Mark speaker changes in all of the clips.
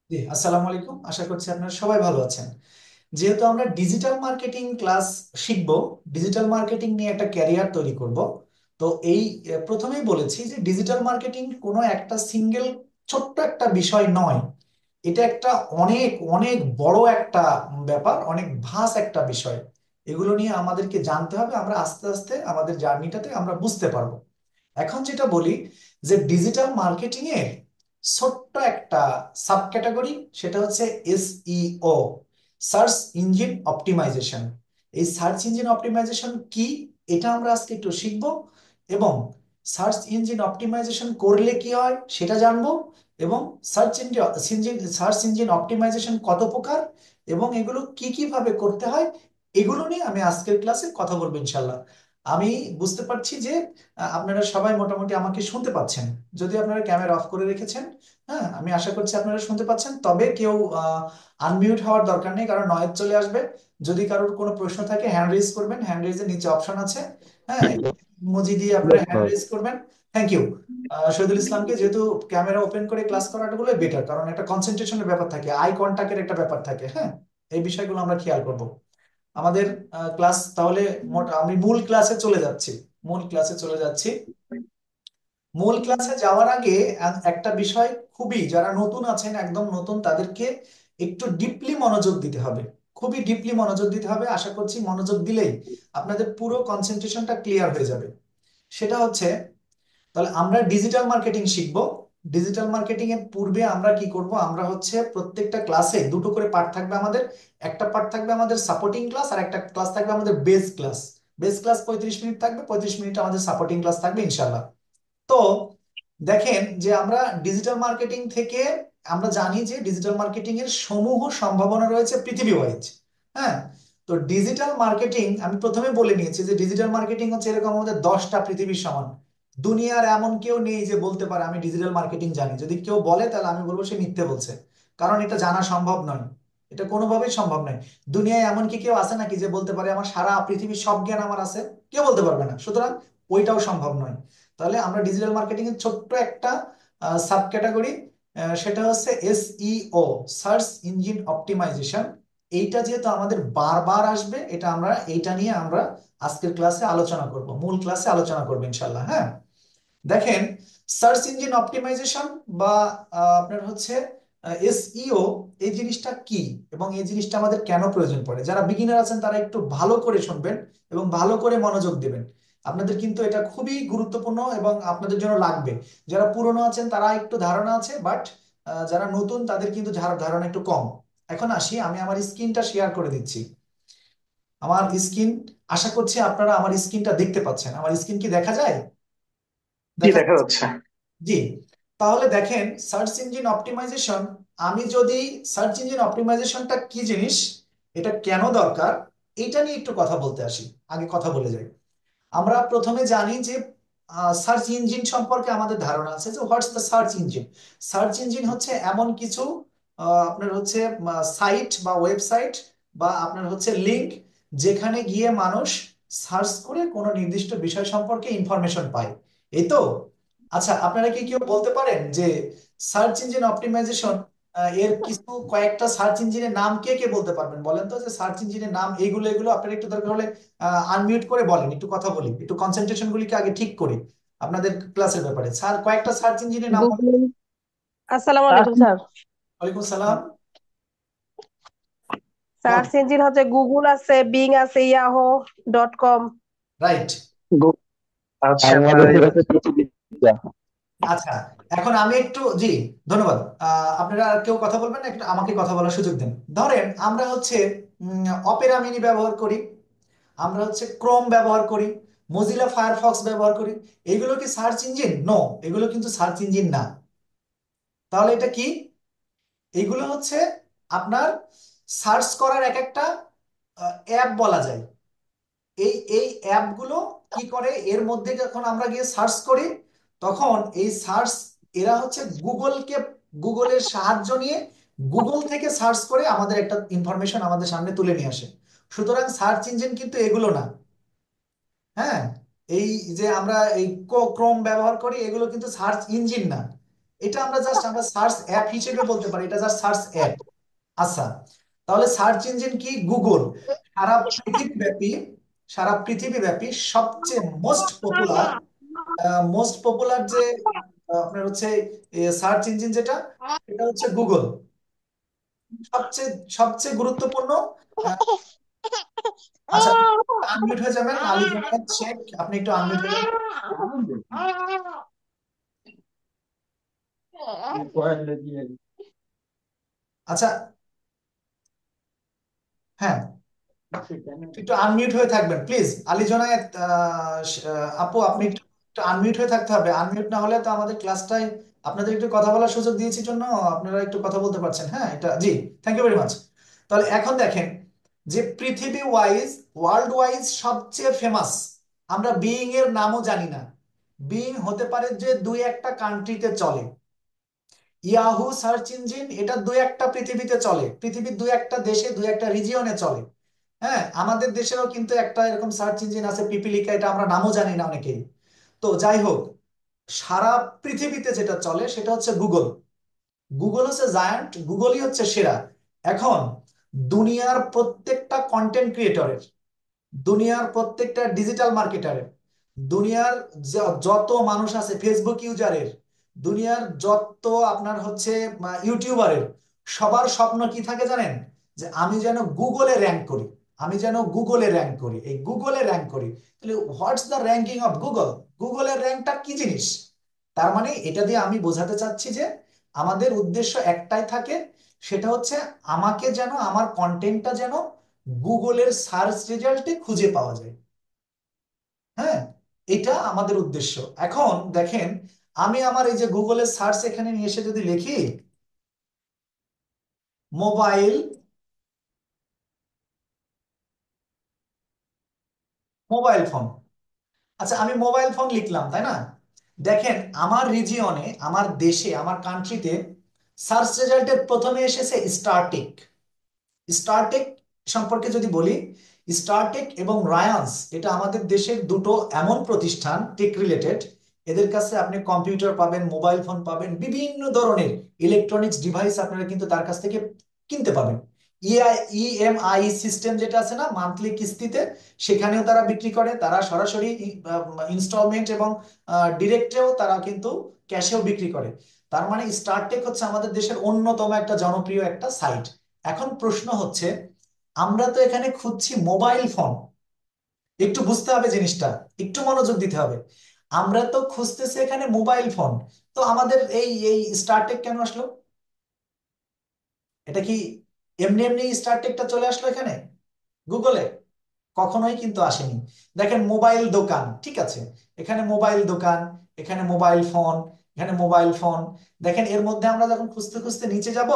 Speaker 1: জি, আসসালামু আলাইকুম। আশা করছি আপনারা সবাই ভালো আছেন। যেহেতু আমরা ডিজিটাল মার্কেটিং ক্লাস শিখব, ডিজিটাল মার্কেটিং নিয়ে একটা ক্যারিয়ার তৈরি করব। তো এই প্রথমেই বলেছি যে ডিজিটাল মার্কেটিং কোনো একটা সিঙ্গেল ছোট্ট একটা বিষয় নয়। এটা একটা অনেক অনেক বড় একটা ব্যাপার, অনেক ভাস একটা বিষয়। এগুলো নিয়ে আমাদেরকে জানতে হবে, আমরা আস্তে আস্তে আমাদের জার্নিটাতে আমরা বুঝতে পারবো। এখন যেটা বলি যে ডিজিটাল মার্কেটিং এর ছোট্ট একটা সাব ক্যাটাগরি, সেটা হচ্ছে এসইও, সার্চ ইঞ্জিন অপটিমাইজেশন। এই সার্চ ইঞ্জিন অপটিমাইজেশন কি, এটা আমরা আজকে একটু শিখব। এবং সার্চ ইঞ্জিন অপটিমাইজেশন করলে কি হয় সেটা জানবো। এবং সার্চ ইঞ্জিন অপটিমাইজেশন কত প্রকার এবং এগুলো কি কি ভাবে করতে হয়, এগুলো নিয়ে আমি আজকের ক্লাসে কথা বলবো ইনশাল্লাহ। আমি বুঝতে পারছি যে আপনারা সবাই মোটামুটি আমাকে শুনতে পাচ্ছেন। যদি আপনারা ক্যামেরা অফ করে রেখেছেন, হ্যাঁ, আমি আশা করছি আপনারা শুনতে পাচ্ছেন। তবে কেউ আনমিউট হওয়ার দরকার নেই, কারণ নয়েজ চলে আসবে। যদি কারোর কোনো প্রশ্ন থাকে হ্যান্ড রেজ করবেন, হ্যান্ড রেজের নিচে অপশন আছে, হ্যাঁ, ইমোজি দিয়ে আপনারা হ্যান্ড রেজ করবেন। থ্যাংক ইউ শহীদুল ইসলামকে। যেহেতু ক্যামেরা ওপেন করে ক্লাস করাটা গুলো বেটার, কারণ একটা কনসেন্ট্রেশনের ব্যাপার থাকে, আই কন্টাক্টের একটা ব্যাপার থাকে। হ্যাঁ, এই বিষয়গুলো আমরা খেয়াল করব আমাদের ক্লাস। তাহলে আমি মূল ক্লাসে চলে যাচ্ছি। মূল ক্লাসে চলে যাচ্ছি। মূল ক্লাসে যাওয়ার আগে একটা বিষয়, খুবই যারা নতুন আছেন, একদম নতুন, তাদেরকে একটু ডিপলি মনোযোগ দিতে হবে। খুবই ডিপলি মনোযোগ দিতে হবে। আশা করছি মনোযোগ দিলেই আপনাদের পুরো কনসেন্ট্রেশনটা ক্লিয়ার হয়ে যাবে। সেটা হচ্ছে, তাহলে আমরা ডিজিটাল মার্কেটিং শিখব। ডিজিটাল মার্কেটিং এর পূর্বে আমরা কি করব, আমরা হচ্ছে প্রত্যেকটা ক্লাসে দুটো করে পার্ট থাকবে আমাদের। একটা পার্ট থাকবে আমাদের সাপোর্টিং ক্লাস, আর একটা ক্লাস থাকবে আমাদের base class. Base class 35 minute থাকবে, 35 মিনিট আমাদের সাপোর্টিং ক্লাস থাকবে ইনশাল্লাহ। তো দেখেন যে আমরা ডিজিটাল মার্কেটিং থেকে আমরা জানি যে ডিজিটাল মার্কেটিং এর সমূহ সম্ভাবনা রয়েছে পৃথিবী ওয়াইজ। হ্যাঁ, তো ডিজিটাল মার্কেটিং আমি প্রথমে বলে নিয়েছি যে ডিজিটাল মার্কেটিং হচ্ছে এরকম আমাদের 10টা পৃথিবীর সমান। দুনিয়ার এমন কেউ নেই যে বলতে পারে আমি ডিজিটাল মার্কেটিং জানি। যদি কেউ বলে তাহলে আমি বলবো সে মিথ্যে বলছে, কারণ এটা জানা সম্ভব নয়। এটা কোনোভাবেই সম্ভব নয়। দুনিয়ায় এমন কি কেউ আছে নাকি যে বলতে পারে আমার সারা পৃথিবীর সব জ্ঞান আমার আছে? কেউ বলতে পারবে না, সুতরাং ওইটাও সম্ভব নয়। তাহলে আমরা ডিজিটাল মার্কেটিং এর ছোট্ট একটা সাব ক্যাটাগরি, সেটা হচ্ছে এসইও, সার্চ ইঞ্জিন অপটিমাইজেশন। এইটা যেহেতু আমাদের বারবার আসবে, এটা আমরা এইটা নিয়ে আমরা আজকের ক্লাসে আলোচনা করব, মূল ক্লাসে আলোচনা করবো ইনশাল্লাহ। হ্যাঁ, দেখেন, সার্চ ইঞ্জিন অপটিমাইজেশন বা আপনার হচ্ছে এসইও, এই জিনিসটা কি এবং এই জিনিসটা আমাদের কেন প্রয়োজন পড়ে। যারা বিগিনার আছেন তারা একটু ভালো করে শুনবেন এবং ভালো করে মনোযোগ দেবেন। আপনাদের কিন্তু এটা খুবই গুরুত্বপূর্ণ এবং আপনাদের জন্য লাগবে। যারা পুরনো আছেন তারা একটু ধারণা আছে, বাট যারা নতুন তাদের কিন্তু ধারণা একটু কম। এখন আসি, আমি আমার স্ক্রিনটা শেয়ার করে দিচ্ছি। আমার স্ক্রিন, আশা করছি আপনারা আমার স্ক্রিনটা দেখতে পাচ্ছেন। আমার স্ক্রিন কি দেখা যায়?
Speaker 2: জি,
Speaker 1: দেখা
Speaker 2: দেখা যাচ্ছে।
Speaker 1: জি। তাহলে দেখেন, সার্চ ইঞ্জিন অপটিমাইজেশন, আমি যদি সার্চ ইঞ্জিন অপটিমাইজেশনটা কি জিনিস, এটা কেন দরকার, এটা নিয়ে একটু কথা বলতে আসি। আগে কথা বলে যাই। আমরা প্রথমে জানি যে সার্চ ইঞ্জিন সম্পর্কে আমাদের ধারণা আছে যে what's the search engine. Search engine হচ্ছে এমন কিছু আপনার হচ্ছে সাইট বা ওয়েবসাইট বা আপনার হচ্ছে লিংক, যেখানে গিয়ে মানুষ সার্চ করে কোনো নির্দিষ্ট বিষয় সম্পর্কে ইনফরমেশন পায়। এই তো। আচ্ছা, আপনারা কি কেউ বলতে পারেন যে সার্চ ইঞ্জিন অপটিমাইজেশন এর কিছু কয়েকটা সার্চ ইঞ্জিনের নাম কে কে বলতে পারবেন? বলেন তো, যে সার্চ ইঞ্জিনের নাম এইগুলো এগুলো। আপনারা একটু দরকার হলে আনমিউট করে বলেন, একটু কথা বলি, একটু কনসেন্ট্রেশন গুলিকে আগে ঠিক করি আপনাদের ক্লাসের ব্যাপারে। স্যার, কয়েকটা সার্চ ইঞ্জিনের নাম বলেন।
Speaker 3: গুগল। আসসালামু আলাইকুম স্যার।
Speaker 1: ওয়ালাইকুম সালাম। বল।
Speaker 3: সার্চ ইঞ্জিন হচ্ছে গুগল আছে, বিং আছে, ইয়াহো .com।
Speaker 1: রাইট।
Speaker 2: গো- আচ্ছা ভাই।
Speaker 4: বাংলাদেশের হচ্ছে প্রতিযোগিতা।
Speaker 1: আচ্ছা, এখন আমি একটু, জি, ধন্যবাদ। আপনারা আর কেউ কথা বলবেন না, একটু আমাকে কথা বলার সুযোগ দিন। ধরেন আমরা হচ্ছে অপেরা মিনি ব্যবহার করি, আমরা হচ্ছে ক্রোম ব্যবহার করি, মজিলা ফায়ারফক্স ব্যবহার করি। এগুলো কি সার্চ ইঞ্জিন? নো, এগুলো কিন্তু সার্চ ইঞ্জিন না। তাহলে এটা কি? এগুলো হচ্ছে আপনার সার্চ করার এক একটা অ্যাপ বলা যায়। এই এই অ্যাপগুলো কি করে, এর মধ্যে যখন আমরা গিয়ে সার্চ করি, তখন এই সার্চ, এরা হচ্ছে গুগলের সাহায্য নিয়ে গুগল থেকে সার্চ করে আমাদের একটা ইনফরমেশন আমাদের সামনে তুলে নিয়ে আসে। সুতরাং সার্চ ইঞ্জিন কিন্তু এগুলো না। হ্যাঁ, এই যে আমরা এই ক্রোম ব্যবহার করি, এগুলো কিন্তু সার্চ ইঞ্জিন না। এটা আমরা সার্চ অ্যাপ হিসেবে বলতে পারি, এটা জাস্ট সার্চ অ্যাপ। আচ্ছা, তাহলে সার্চ ইঞ্জিন কি? গুগল। সারা পৃথিবীব্যাপী সারা পৃথিবীব্যাপী সবচেয়ে মোস্ট পপুলার যে আপনার হচ্ছে সার্চ ইঞ্জিন যেটা, এটা হচ্ছে গুগল। সবচেয়ে সবচেয়ে গুরুত্বপূর্ণ। আহ, আচ্ছা, আনমিউট হয়ে যাবেন আলী জুনায়েদ শেখ, আপনি একটু আনমিউট হয়ে যাবেন। আচ্ছা, হ্যাঁ, একটু আনমিউট হয়ে থাকবেন প্লিজ। আলী জুনায়েদ আপু, আপনি একটু একটু আনমিউট হয়ে থাকতে হবে। আনমিউট না হলে তো আমাদের ক্লাসটাই, আপনাদের একটু কথা বলার সুযোগ দিয়েছি জন্য আপনারা একটু কথা বলতে পারছেন। হ্যাঁ, এটা জি, থ্যাংক ইউ ভেরি মাচ। তাহলে এখন দেখেন যে পৃথিবী ওয়াইজ, ওয়ার্ল্ড ওয়াইজ সবচেয়ে ফেমাস, আমরা বিইং এর নামও জানি না। বিইং হতে পারে যে দুই একটা কান্ট্রিতে চলে। ইয়াহু সার্চ ইঞ্জিন, এটা দুই একটা পৃথিবীতে চলে, পৃথিবীর দুই একটা দেশে, দুই একটা রিজিয়নে চলে। হ্যাঁ, আমাদের দেশেরও কিন্তু একটা এরকম সার্চ ইঞ্জিন আছে পিপিলিকা, এটা আমরা নামও জানি না অনেকেই। তো যাই হোক, সারা পৃথিবীতে যেটা চলে সেটা হচ্ছে গুগল। গুগল হচ্ছে জায়ান্ট, গুগলই হচ্ছে সেরা। এখন দুনিয়ার প্রত্যেকটা কন্টেন্ট ক্রিয়েটরের, দুনিয়ার প্রত্যেকটা ডিজিটাল মার্কেটারের, দুনিয়ার যত মানুষ আছে ফেসবুক ইউজারের, দুনিয়ার যত আপনার হচ্ছে ইউটিউবারের, সবার স্বপ্ন কি থাকে জানেন? যে আমি যেন গুগলে র্যাঙ্ক করি, আমি যেন গুগলে র্যাঙ্ক করি, এই গুগলে র্যাঙ্ক করি। তাহলে what's the ranking of Google? গুগলের র্যাঙ্কটা কি জিনিস? তার মানে এটা দিয়ে আমি বোঝাতে চাচ্ছি যে আমাদের উদ্দেশ্য একটাই থাকে, সেটা হচ্ছে আমাকে যেন, আমার কন্টেন্টটা যেন গুগলের সার্চ রেজাল্টে খুঁজে পাওয়া যায়। হ্যাঁ, এটা আমাদের উদ্দেশ্য। এখন দেখেন, আমি আমার এই যে গুগলের সার্চ এখানে নিয়ে এসে যদি লিখি মোবাইল মোবাইল ফোন, আচ্ছা আমি মোবাইল ফোন লিখলাম, তাই না? দেখেন আমার রিজিয়নে, আমার দেশে, আমার কান্ট্রিতে সার্চ রেজাল্টের প্রথমে এসেছে স্টারটেক। স্টারটেক সম্পর্কে যদি বলি, স্টারটেক এবং রায়ান্স, এটা আমাদের দেশের দুটো এমন প্রতিষ্ঠান টেক রিলেটেড। এদের কাছে আপনি কম্পিউটার পাবেন, মোবাইল ফোন পাবেন, বিভিন্ন ধরনের ইলেকট্রনিক্স ডিভাইস আপনারা কিন্তু তার কাছ থেকে কিনতে পাবেন। ইএমআই সিস্টেম যেটা আছে না, মান্থলি কিস্তিতে, সেখানেও তারা বিক্রি করে। তারা সরাসরি ইনস্টলমেন্ট এবং ডিরেক্টেও তারা কিন্তু ক্যাশেও বিক্রি করে। তার মানে স্টারটেক হচ্ছে আমাদের দেশের অন্যতম একটা জনপ্রিয় একটা সাইট। এখন প্রশ্ন হচ্ছে, আমরা তো এখানে খুঁজছি মোবাইল ফোন, একটু বুঝতে হবে জিনিসটা, একটু মনোযোগ দিতে হবে। আমরা তো খুঁজতেছি এখানে মোবাইল ফোন, তো আমাদের এই এই স্টারটেক কেন আসলো? এটা কি এমনি এমনি স্টারটেকটা চলে আসলো এখানে গুগলে? কখনোই কিন্তু আসেনি। দেখেন মোবাইল দোকান, ঠিক আছে, এখানে মোবাইল দোকান, এখানে মোবাইল ফোন, এখানে মোবাইল ফোন। দেখেন এর মধ্যে আমরা যখন খুঁজতে খুঁজতে নিচে যাব,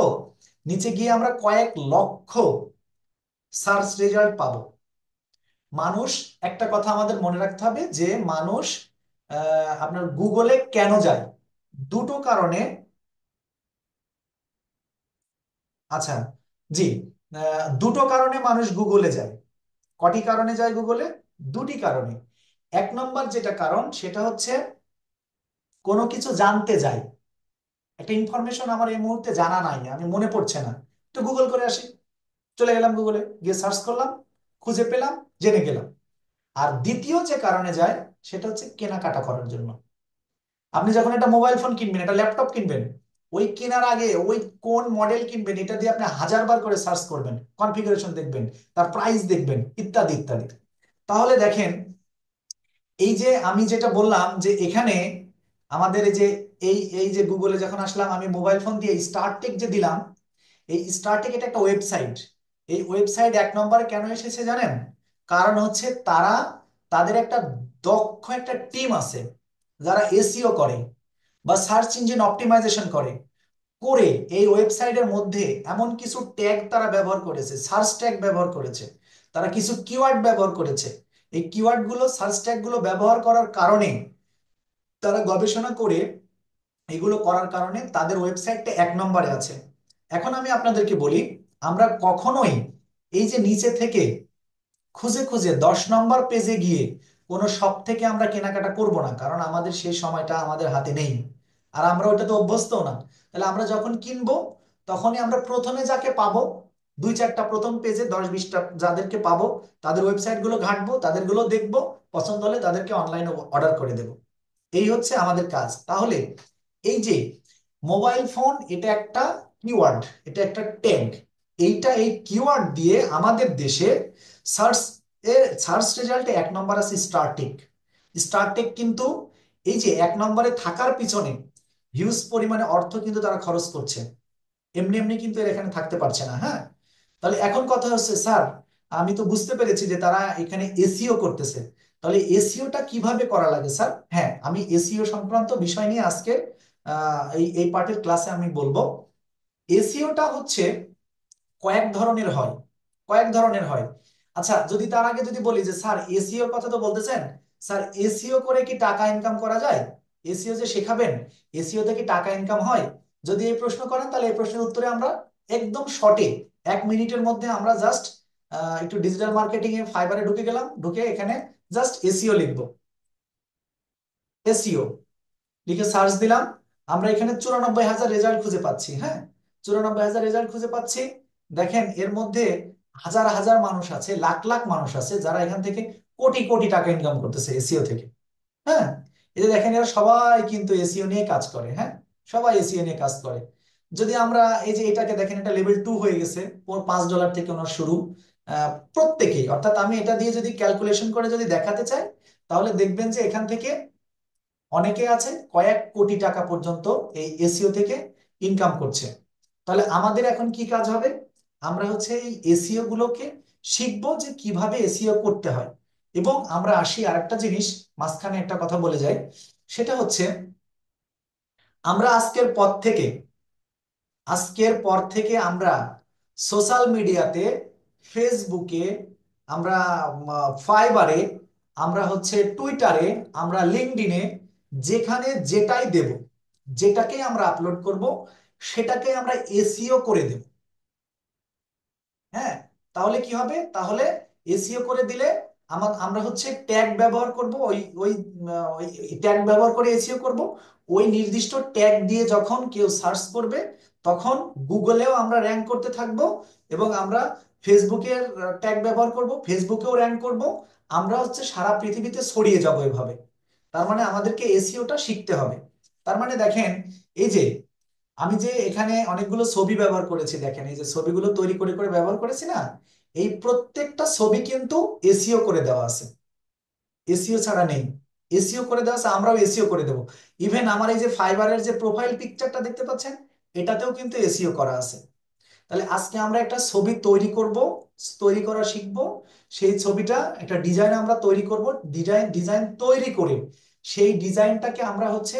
Speaker 1: নিচে গিয়ে আমরা কয়েক লক্ষ সার্চ রেজাল্ট পাবো। মানুষ, একটা কথা আমাদের মনে রাখতে হবে যে মানুষ আপনার গুগলে কেন যায়? দুটো কারণে। আচ্ছা, জি, দুটো কারণে মানুষ গুগলে যায়। কটি কারণে যায় গুগলে? দুটি কারণে। এক নম্বর যেটা কারণ, সেটা হচ্ছে কোনো কিছু জানতে যায়। একটা ইনফরমেশন আমার এই মুহূর্তে জানা নাই, আমি মনে পড়ছে না, তো গুগল করে আসি, চলে গেলাম গুগলে, গিয়ে সার্চ করলাম, খুঁজে পেলাম, জেনে গেলাম। আর দ্বিতীয় যে কারণে যায়, সেটা হচ্ছে কেনাকাটা করার জন্য। আপনি যখন একটা মোবাইল ফোন কিনবেন, একটা ল্যাপটপ কিনবেন, ওই কেনার আগে ওই কোন মডেল কিনবেন এটা দিয়ে আপনি হাজারবার করে সার্চ করবেন, কনফিগারেশন দেখবেন, তার প্রাইস দেখবেন, ইত্যাদি ইত্যাদি। তাহলে দেখেন, এই যে আমি যেটা বললাম যে এখানে আমাদের এই যে এই এই যে গুগলে যখন আসলাম, আমি মোবাইল ফোন দিয়ে স্টারটেক যে দিলাম, এই স্টারটেক এটা একটা ওয়েবসাইট। এই ওয়েবসাইট এক নম্বরে কেন এসেছে জানেন? কারণ হচ্ছে তারা, তাদের একটা দক্ষ একটা টিম আছে যারা এসইও করে বা সার্চ ইঞ্জিন অপটিমাইজেশন করে। করে এই ওয়েবসাইটের মধ্যে এমন কিছু ট্যাগ তারা ব্যবহার করেছে, সার্চ ট্যাগ ব্যবহার করেছে, তারা কিছু কিওয়ার্ড ব্যবহার করেছে। এই কিওয়ার্ড গুলো, সার্চ ট্যাগ গুলো ব্যবহার করার কারণে, তারা গবেষণা করে এগুলো করার কারণে তাদের ওয়েবসাইটটা এক নম্বরে আছে। এখন আমি আপনাদেরকে বলি, আমরা কখনোই এই যে নিচে থেকে খুঁজে খুঁজে 10 নম্বর পেজে গিয়ে কোনো শপ থেকে আমরা কেনাকাটা করব না, কারণ আমাদের সেই সময়টা আমাদের হাতে নেই। আর আমরা ওটাতে অভ্যস্তও না। তাহলে আমরা যখন কিনবো তখনই আমরা প্রথমে যাকে পাবো, দুই চারটা প্রথম পেজে 10-20টা যাদেরকে পাবো তাদের ওয়েবসাইট গুলো ঘাঁটবো, তাদের গুলো দেখবো, পছন্দ হলে তাদেরকে অনলাইনে অর্ডার করে দেবো। এই হচ্ছে আমাদের কাজ। তাহলে এই যে মোবাইল ফোন, এটা একটা কিওয়ার্ড, এটা একটা ট্যাগ। এই কিওয়ার্ড দিয়ে আমাদের দেশে সার্চ সার্চ রেজাল্টে 1 নম্বর আছে স্টারটেক। স্টারটেক কিন্তু এই যে 1 নম্বরে থাকার পিছনে হিউজ পরিমাণে অর্থ কিন্তু তারা খরচ করছে, এমনি এমনি কিন্তু এর এখানে থাকতে পারছে না। হ্যাঁ, তাহলে এখন কথা হচ্ছে স্যার, আমি তো বুঝতে পেরেছি যে তারা এখানে এসইও করতেছে, তাহলে এসইওটা কিভাবে করা লাগে স্যার? হ্যাঁ, আমি এসইও সংক্রান্ত বিষয় নিয়ে আজকে এই এই পার্টের ক্লাসে আমি বলবো। এসইওটা হচ্ছে কয়েক ধরনের হয়, কয়েক ধরনের হয়। আচ্ছা, যদি তার আগে যদি বলি যে স্যার এসইও কথা তো বলতেছেন, স্যার এসইও করে কি টাকা ইনকাম করা যায়? এসইও যে শেখাবেন, এসইও থেকে টাকা ইনকাম হয়? যদি এই প্রশ্ন করেন তাহলে এই প্রশ্নের উত্তরে আমরা একদম শর্টে 1 মিনিটের মধ্যে আমরা জাস্ট একটু ডিজিটাল মার্কেটিং এ ফাইবারে ঢুকে গেলাম, ঢুকে এখানে জাস্ট এসইও লিখবো, এসইও লিখে সার্চ দিলাম, আমরা এখানে 94,000 রেজাল্ট খুঁজে পাচ্ছি। হ্যাঁ, 94,000 রেজাল্ট খুঁজে পাচ্ছি। দেখেন এর মধ্যে হাজার হাজার মানুষ আছে, লাখ লাখ মানুষ আছে যারা এখান থেকে কোটি কোটি টাকা ইনকাম করতেছে এসইও থেকে। হ্যাঁ, এই যে দেখেন এরা সবাই কিন্তু এসইও নিয়ে কাজ করে। হ্যাঁ, সবাই এসইও নিয়ে কাজ করে। যদি আমরা এই যে এটাকে দেখেন, এটা লেভেল 2 হয়ে গেছে, $5 থেকে ওনার শুরু। প্রত্যেকেই, অর্থাৎ আমি এটা দিয়ে যদি ক্যালকুলেশন করে যদি দেখাতে চাই, তাহলে দেখবেন যে এখান থেকে অনেকে আছে কয়েক কোটি টাকা পর্যন্ত এই এসইও থেকে ইনকাম করছে। তাহলে আমাদের এখন কি কাজ হবে? আমরা হচ্ছে এই এসইও গুলোকে শিখবো যে কিভাবে এসইও করতে হয়। এবং আমরা আসি আরেকটা জিনিস, মাঝখানে একটা কথা বলে যাই, সেটা হচ্ছে আমরা আজকের পর থেকে আমরা সোশ্যাল মিডিয়াতে, ফেসবুকে, আমরা ফাইবারে, আমরা হচ্ছে টুইটারে, আমরা লিঙ্কডইনে, যেখানে যেটাই দেব, যেটাকে আমরা আপলোড করব, সেটাকে আমরা এসইও করে দেব। হ্যাঁ, তাহলে কি হবে? তাহলে এসইও করে দিলে আমরা হচ্ছে ট্যাগ ব্যবহার করব, ওই ওই ওই ট্যাগ ব্যবহার করে এসইও করব। ওই নির্দিষ্ট ট্যাগ দিয়ে যখন কেউ সার্চ করবে, তখন গুগলেও আমরা র্যাঙ্ক করতে থাকব। এবং আমরা ফেসবুকের ট্যাগ ব্যবহার করব, ফেসবুকেও র্যাঙ্ক করব। আমরা হচ্ছে সারা পৃথিবীতে ছড়িয়ে যাব এভাবে। তার মানে আমাদেরকে এসইওটা শিখতে হবে। তার মানে দেখেন, এই যে আমি যে এখানে অনেকগুলো ছবি ব্যবহার করেছি, দেখেন এই যে ছবিগুলো তৈরি করে করে ব্যবহার করেছি না, এই প্রত্যেকটা ছবি কিন্তু এসইও করে দেওয়া আছে, এসইও ছাড়া নেই। এসইও করে দেওয়া আছে, আমরাও এসইও করে দেবো। ইভেন আমার এই যে ফাইবারের যে প্রোফাইল পিকচারটা দেখতে পাচ্ছেন, এটাতেও কিন্তু এসইও করা আছে। তাহলে আজকে আমরা একটা ছবি তৈরি করব, তৈরি করা শিখব। সেই ছবিটা একটা ডিজাইন আমরা তৈরি করব, ডিজাইন ডিজাইন তৈরি করে সেই ডিজাইনটাকে আমরা হচ্ছে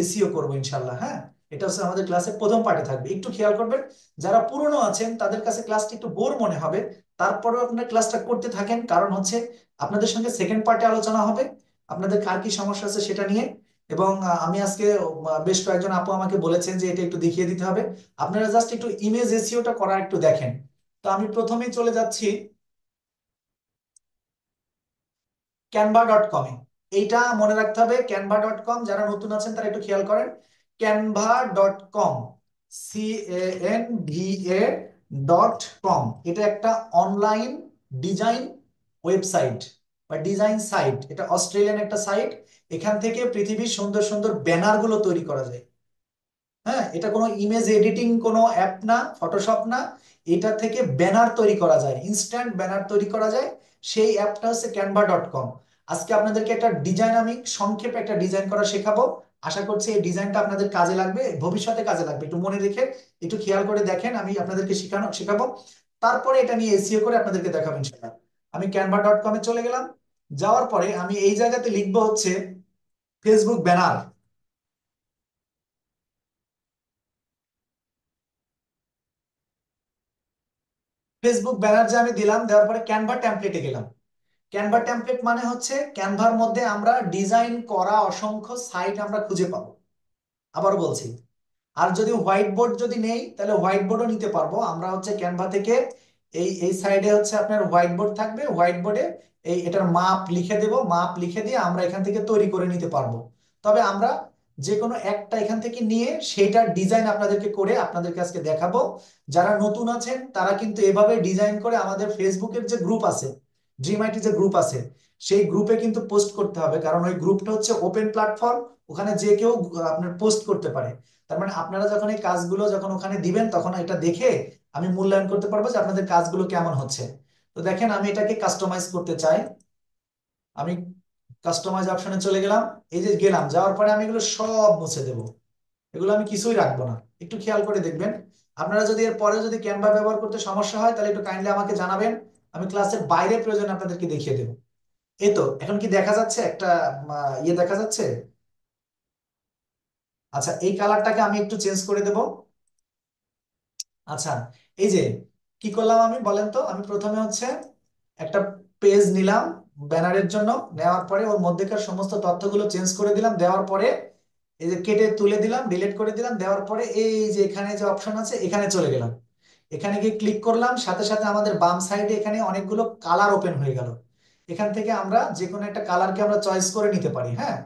Speaker 1: এসইও করব ইনশাল্লাহ। হ্যাঁ, এটা হচ্ছে আমাদের ক্লাসের প্রথম পার্টে থাকবে। একটু খেয়াল করবেন, যারা পুরনো আছেন তাদের কাছে ক্লাসটা একটু বোর মনে হবে, তারপরেও আপনারা ক্লাসটা করতে থাকেন, কারণ হচ্ছে আপনাদের সঙ্গে সেকেন্ড পার্টে আলোচনা হবে আপনাদের কার কি সমস্যা আছে সেটা নিয়ে। এবং আমি আজকে বেশ কয়েকজন আপু আমাকে বলেছেন যে এটা একটু দেখিয়ে দিতে হবে। আপনারা জাস্ট একটু ইমেজ এসইওটা করা একটু দেখেন। তো আমি প্রথমেই চলে যাচ্ছি canva.com-এ। এইটা মনে রাখতে হবে, canva.com, যারা নতুন আছেন তারা একটু খেয়াল করেন। canva.com, CANVA.com, এটা একটা অনলাইন ডিজাইন ওয়েবসাইট বা ডিজাইন সাইট। এটা অস্ট্রেলিয়ান একটা সাইট। এখান থেকে পৃথিবীর সুন্দর সুন্দর ব্যানার গুলো তৈরি করা যায়। হ্যাঁ, এটা কোনো ইমেজ এডিটিং কোনো অ্যাপ না, ফটোশপ না। এটা থেকে ব্যানার তৈরি করা যায়, ইনস্ট্যান্ট ব্যানার তৈরি করা যায়। সেই অ্যাপটা হচ্ছে canva.com। আজকে আপনাদেরকে একটা ডিজাইন, আমি সংক্ষেপে একটা ডিজাইন করা শেখাবো। আশা করছি এই ডিজাইনটা আপনাদের কাজে লাগবে, ভবিষ্যতে কাজে লাগবে। একটু মনে রেখে একটু খেয়াল করে দেখেন, আমি আপনাদেরকে শেখাবো। তারপরে এটা নিয়ে এসইও করে আপনাদেরকে দেখাবো ইনশাআল্লাহ। আমি canva.com-এ চলে গেলাম। যাওয়ার পরে আমি এই জায়গাতে লিখবো হচ্ছে ফেসবুক ব্যানার। ফেসবুক ব্যানার যে আমি দিলাম, দেওয়ার পরে ক্যানভা টেমপ্লেটে গেলাম। ক্যানভা টেমপ্লেট মানে হচ্ছে ক্যানভার মধ্যে আমরা ডিজাইন করা অসংখ্য সাইট আমরা খুঁজে পাবো। আবার বলছি, আর যদি হোয়াইট বোর্ড যদি নেই তাহলে হোয়াইট বোর্ডও নিতে পারবো আমরা হচ্ছে ক্যানভা থেকে। এই এই সাইডে হচ্ছে আপনার হোয়াইট বোর্ড থাকবে, হোয়াইট বোর্ডে এটার মাপ লিখে দেব, মাপ লিখে দিয়ে আমরা এখান থেকে তৈরি করে নিতে পারবো। তবে আমরা যে কোনো একটা এখান থেকে নিয়ে সেটার ডিজাইন আপনাদেরকে করে আপনাদেরকে আজকে দেখাবো। যারা নতুন আছেন তারা কিন্তু এভাবে ডিজাইন করে আমাদের ফেসবুকের যে গ্রুপ আছে, ড্রিম আইটি যে গ্রুপ আছে, সেই গ্রুপে কিন্তু পোস্ট করতে হবে, কারণ ওই গ্রুপটা হচ্ছে ওপেন প্ল্যাটফর্ম, ওখানে যে কেউ আপনার পোস্ট করতে পারে। তার মানে আপনারা যখন এই কাজগুলো যখন ওখানে দিবেন তখন এটা দেখে আমি মূল্যায়ন করতে পারবো যে আপনাদের কাজগুলো কেমন হচ্ছে। তো দেখেন আমি এটাকে কাস্টমাইজ করতে চাই, আমি কাস্টমাইজ অপশনে চলে গেলাম। এই যে গেলাম, যাওয়ার পরে আমি এগুলো সব মুছে দেবো, এগুলো আমি কিছুই রাখবো না। একটু খেয়াল করে দেখবেন। আপনারা যদি এর পরে যদি ক্যানভা ব্যবহার করতে সমস্যা হয় তাহলে একটু কাইন্ডলি আমাকে জানাবেন, আমি ক্লাসের বাইরে প্রয়োজনে আপনাদেরকে দেখিয়ে দেবো। এই তো এখন কি দেখা যাচ্ছে একটা ইয়ে দেখা যাচ্ছে? আচ্ছা, এই কালারটাকে আমি একটু চেঞ্জ করে দেব। আচ্ছা, এই যে কি করলাম আমি বলেন তো, আমি প্রথমে হচ্ছে একটা পেজ নিলাম ব্যানারের জন্য, নেওয়ার পরে ওর মধ্যেকার সমস্ত তথ্যগুলো চেঞ্জ করে দিলাম, দেওয়ার পরে এই যে কেটে তুলে দিলাম, ডিলিট করে দিলাম, দেওয়ার পরে এই যে এখানে যে অপশন আছে এখানে চলে গেলাম। এখানে গিয়ে ক্লিক করলাম, সাথে সাথে আমাদের বাম সাইডে এখানে অনেকগুলো কালার ওপেন হয়ে গেল। এখান থেকে আমরা যে কোনো একটা কালারকে আমরা চয়েস করে নিতে পারি। হ্যাঁ,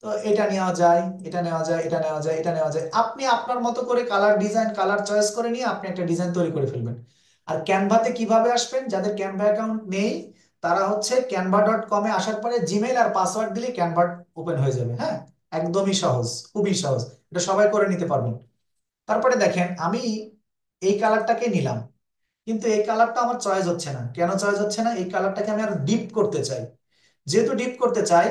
Speaker 1: তো এটা নেওয়া যায়, এটা নেওয়া যায়, এটা নেওয়া যায়, এটা নেওয়া যায়। আপনি আপনার মতো করে কালার ডিজাইন কালার চয়েস করে নিয়ে আপনি একটা ডিজাইন তৈরি করে ফেলবেন। আর ক্যানভাতে কিভাবে আসবেন, যাদের ক্যানভা অ্যাকাউন্ট নেই তারা হচ্ছে canva.com-এ আসার পরে জিমেইল আর পাসওয়ার্ড দিলে ক্যানভা ওপেন হয়ে যাবে। হ্যাঁ, একদমই সহজ, খুবই সহজ, এটা সবাই করে নিতে পারবেন। তারপরে দেখেন আমি এই কালারটাকে নিলাম, কিন্তু এই কালারটা আমার চয়েস হচ্ছে না। কেন চয়েস হচ্ছে না? এই কালারটাকে আমি আরো ডিপ করতে চাই। যেহেতু ডিপ করতে চাই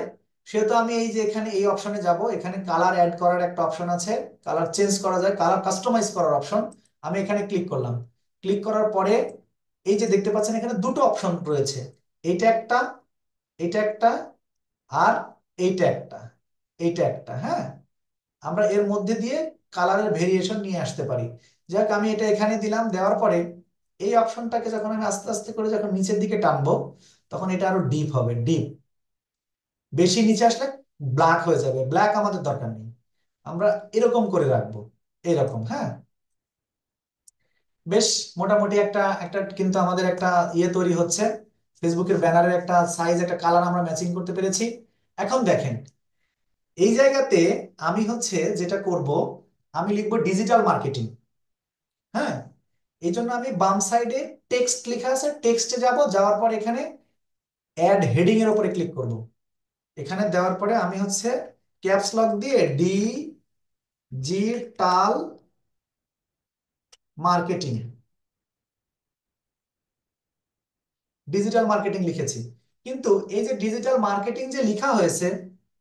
Speaker 1: সেহেতু আমি এই যে এখানে এই অপশনে যাব, এখানে কালার অ্যাড করার একটা অপশন আছে, কালার চেঞ্জ করা যায়, কালার কাস্টমাইজ করার অপশন। আমি এখানে ক্লিক করলাম, ক্লিক করার পরে এই যে দেখতে পাচ্ছেন এখানে দুটো অপশন রয়েছে, এইটা একটা, এইটা একটা, আর এইটা একটা, এইটা একটা। হ্যাঁ, আমরা এর মধ্যে দিয়ে কালারের ভেরিয়েশন নিয়ে আসতে পারি। যাক, আমি এটা এখানে দিলাম, দেওয়ার পরে এই অপশনটাকে যখন আমি আস্তে আস্তে করে যখন নিচের দিকে টানবো তখন এটা আরো ডিপ হবে, ডিপ। বেশি নিচে আসলে ব্ল্যাক হয়ে যাবে, ব্ল্যাক আমাদের দরকার নেই, আমরা এরকম করে রাখবো, এরকম। হ্যাঁ, বেশ মোটামুটি একটা একটা কিন্তু আমাদের একটা ইয়ে তৈরি হচ্ছে, ফেসবুকের ব্যানারের একটা সাইজ একটা কালার আমরা ম্যাচিং করতে পেরেছি। এখন দেখেন এই জায়গাতে আমি হচ্ছে যেটা করব, আমি লিখবো ডিজিটাল মার্কেটিং। হ্যাঁ, এই জন্য আমি বাম সাইডে টেক্সট লেখা আছে, টেক্সটে যাব, যাওয়ার পর এখানে অ্যাড হেডিং এর উপরে ক্লিক করব। এখানে দেওয়ার পরে আমি হচ্ছে ক্যাপস লক দিয়ে ডিজিটাল মার্কেটিং, ডিজিটাল মার্কেটিং লিখেছি। কিন্তু এই যে ডিজিটাল মার্কেটিং যে লেখা হয়েছে,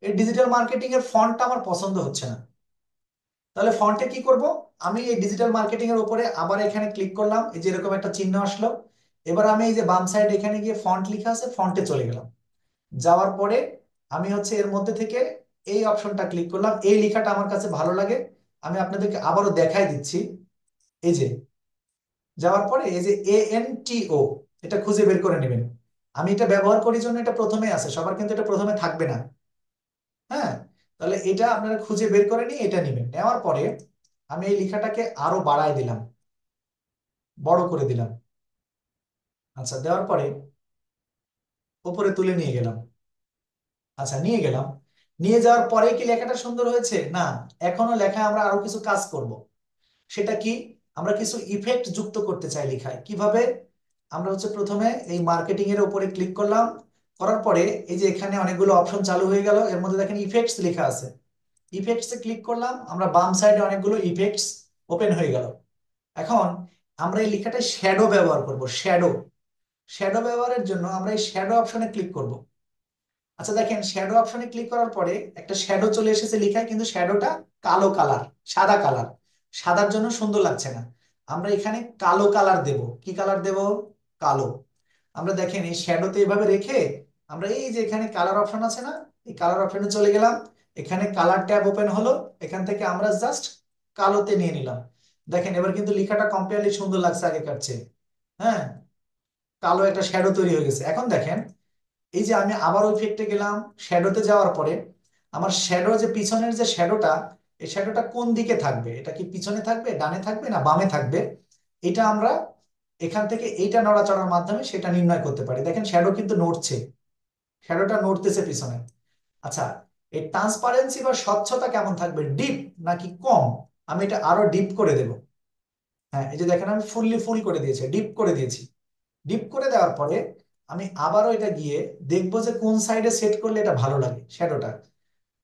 Speaker 1: এই ডিজিটাল মার্কেটিং এর ফন্টটা আমার পছন্দ হচ্ছে না। তাহলে ফন্টে কি করব, আমি এই ডিজিটাল মার্কেটিং এর উপরে আবার এখানে ক্লিক করলাম, এই যে এরকম একটা চিহ্ন আসলো। এবার আমি এই যে বাম সাইড এখানে গিয়ে ফন্ট লেখা আছে, ফন্টে চলে গেলাম। যাওয়ার পরে আমি হচ্ছে এর মধ্যে থেকে এই অপশনটা ক্লিক করলাম, এই লেখাটা আমার কাছে ভালো লাগে, আমি আপনাদেরকে আবারও দেখাই দিচ্ছি। এই যে যাওয়ার পরে এই যে ANTO, এটা খুঁজে বের করে নেবেন। আমি এটা ব্যবহার করি জন্য এটা প্রথমে আছে, সবার কিন্তু এটা প্রথমে থাকবে না। হ্যাঁ, তাহলে এটা আপনারা খুঁজে বের করে নিয়ে এটা নেবেন। নেওয়ার পরে আমি এই লেখাটাকে আরো বাড়ায় দিলাম, বড় করে দিলাম। আচ্ছা, দেওয়ার পরে উপরে তুলে নিয়ে গেলাম। আচ্ছা, নিয়ে গেলাম, নিয়ে যাওয়ার পরে কি লেখাটা সুন্দর হয়েছে? না, এখনো লেখায় আমরা আরো কিছু কাজ করব। সেটা কি? আমরা কিছু ইফেক্ট যুক্ত করতে চাই লেখায়। কিভাবে? আমরা হচ্ছে প্রথমে এই মার্কেটিং এর উপরে ক্লিক করলাম, করার পরে এই যে এখানে অনেকগুলো অপশন চালু হয়ে গেল, এর মধ্যে দেখেন ইফেক্টস লেখা আছে, ইফেক্টস এ ক্লিক করলাম, আমরা বাম সাইডে অনেকগুলো ইফেক্টস ওপেন হয়ে গেল। এখন আমরা এই লেখাটায় শ্যাডো ব্যবহার করব, শ্যাডো। শ্যাডো ব্যবহারের জন্য আমরা এই শ্যাডো অপশনে ক্লিক করব। আচ্ছা দেখেন, শ্যাডো অপশনে ক্লিক করার পরে একটা শ্যাডো চলে এসেছে লেখায়, কিন্তু শ্যাডোটা কালো কালার, সাদা কালার, সাদার জন্য সুন্দর লাগছে না। আমরা এখানে কালো কালার দেব। কি কালার দেব? কালো। আমরা দেখেন এই শ্যাডোতে এভাবে রেখে আমরা এই যে এখানে কালার অপশন আছে না, এই কালার অপশনে চলে গেলাম, এখানে কালার ট্যাব ওপেন হলো, এখান থেকে আমরা জাস্ট কালোতে নিয়ে নিলাম। দেখেন এবার কিন্তু লেখাটা কম্পারেটলি সুন্দর লাগছে আগেকার চেয়ে। হ্যাঁ, কালো একটা শ্যাডো তৈরি হয়ে গেছে। এখন দেখেন এই যে আমি আবার ওই ইফেক্টে গেলাম, শ্যাডোতে যাওয়ার পরে আমার শ্যাডো যে পিছনের যে শ্যাডোটা, এই শ্যাডোটা কোন দিকে থাকবে, এটা কি পিছনে থাকবে, ডানে থাকবে, না বামে থাকবে, এটা আমরা এখান থেকে এইটা নড়াচড়ার মাধ্যমে সেটা নির্ণয় করতে পারি। দেখেন শ্যাডো কিন্তু নড়ছে, শ্যাডোটা নড়তেছে পিছনে। আচ্ছা, এই ট্রান্সপারেন্সি বা স্বচ্ছতা কেমন থাকবে, ডিপ নাকি কম? আমি এটা আরো ডিপ করে দেব। হ্যাঁ, এই যে দেখেন আমি ফুল করে দিয়েছি, ডিপ করে দিয়েছি। ডিপ করে দেওয়ার পরে আমি আবারও এটা গিয়ে দেখবো যে কোন সাইডে সেট করলে এটা ভালো লাগে শ্যাডোটা।